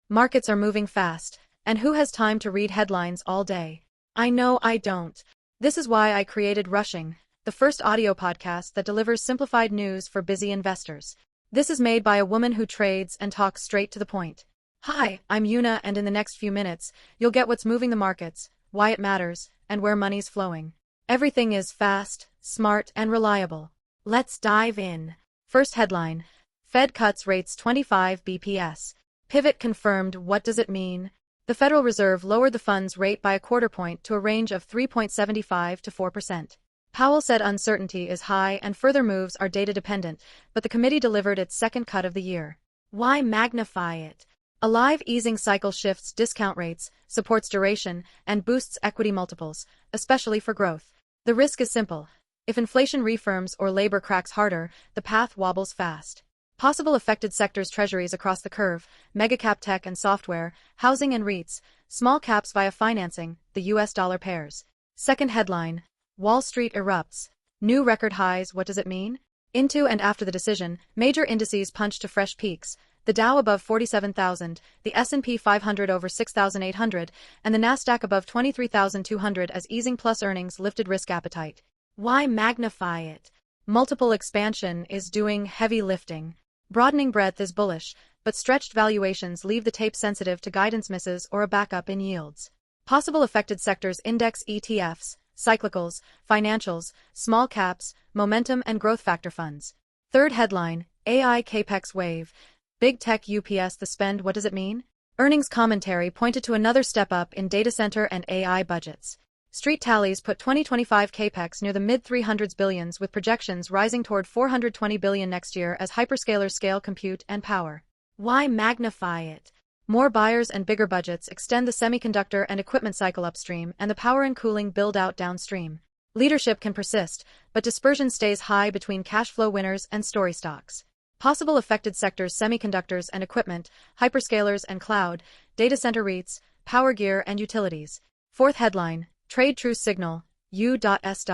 Markets are moving fast, and who has time to read headlines all day? I know I don't. This is why I created Rushing, the first audio podcast that delivers simplified news for busy investors. This is made by a woman who trades and talks straight to the point. Hi, I'm Yuna, and in the next few minutes, you'll get what's moving the markets, why it matters, and where money's flowing. Everything is fast, smart, and reliable. Let's dive in. First headline: Fed cuts rates 25 bps. Pivot confirmed. What does it mean? The Federal Reserve lowered the funds rate by a quarter point to a range of 3.75 to 4%. Powell said uncertainty is high and further moves are data-dependent, but the committee delivered its second cut of the year. Why magnify it? A live easing cycle shifts discount rates, supports duration, and boosts equity multiples, especially for growth. The risk is simple. If inflation refirms or labor cracks harder, the path wobbles fast. Possible affected sectors: treasuries across the curve, megacap tech and software, housing and REITs, small caps via financing, the US dollar pairs. Second headline: Wall Street erupts. New record highs. What does it mean? Into and after the decision, major indices punched to fresh peaks. The Dow above 47,000, the S&P 500 over 6,800, and the Nasdaq above 23,200 as easing plus earnings lifted risk appetite. Why magnify it? Multiple expansion is doing heavy lifting. Broadening breadth is bullish, but stretched valuations leave the tape sensitive to guidance misses or a backup in yields. Possible affected sectors: index ETFs, cyclicals, financials, small caps, momentum and growth factor funds. Third headline: AI capex wave. Big tech UPS the spend. What does it mean? Earnings commentary pointed to another step up in data center and AI budgets. Street tallies put 2025 capex near the mid-300s billions, with projections rising toward $420 billion next year as hyperscalers scale compute and power. Why magnify it? More buyers and bigger budgets extend the semiconductor and equipment cycle upstream and the power and cooling build-out downstream. Leadership can persist, but dispersion stays high between cash flow winners and story stocks. Possible affected sectors: semiconductors and equipment, hyperscalers and cloud, data center REITs, power gear and utilities. Fourth headline: Trade truce signal, U.S.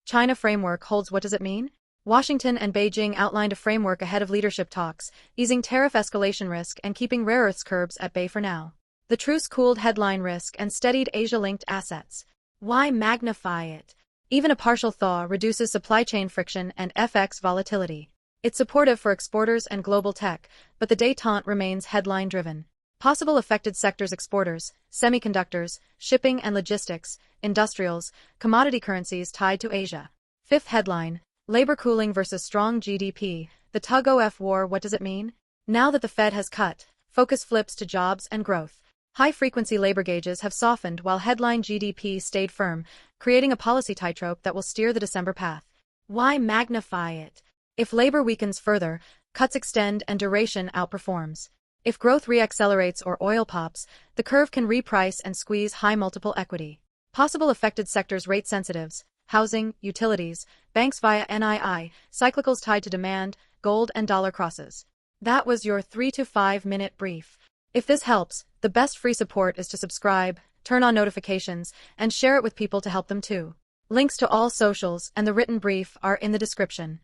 China framework holds. What does it mean? Washington and Beijing outlined a framework ahead of leadership talks, easing tariff escalation risk and keeping rare earths curbs at bay for now. The truce cooled headline risk and steadied Asia-linked assets. Why magnify it? Even a partial thaw reduces supply chain friction and FX volatility. It's supportive for exporters and global tech, but the détente remains headline-driven. Possible affected sectors: exporters, semiconductors, shipping and logistics, industrials, commodity currencies tied to Asia. Fifth headline: Labor cooling versus strong GDP, the tug-of war. What does it mean? Now that the Fed has cut, focus flips to jobs and growth. High-frequency labor gauges have softened while headline GDP stayed firm, creating a policy tightrope that will steer the December path. Why magnify it? If labor weakens further, cuts extend and duration outperforms. If growth re-accelerates or oil pops, the curve can reprice and squeeze high multiple equity. Possible affected sectors: rate sensitives, housing, utilities, banks via NII, cyclicals tied to demand, gold and dollar crosses. That was your 3 to 5 minute brief. If this helps, the best free support is to subscribe, turn on notifications, and share it with people to help them too. Links to all socials and the written brief are in the description.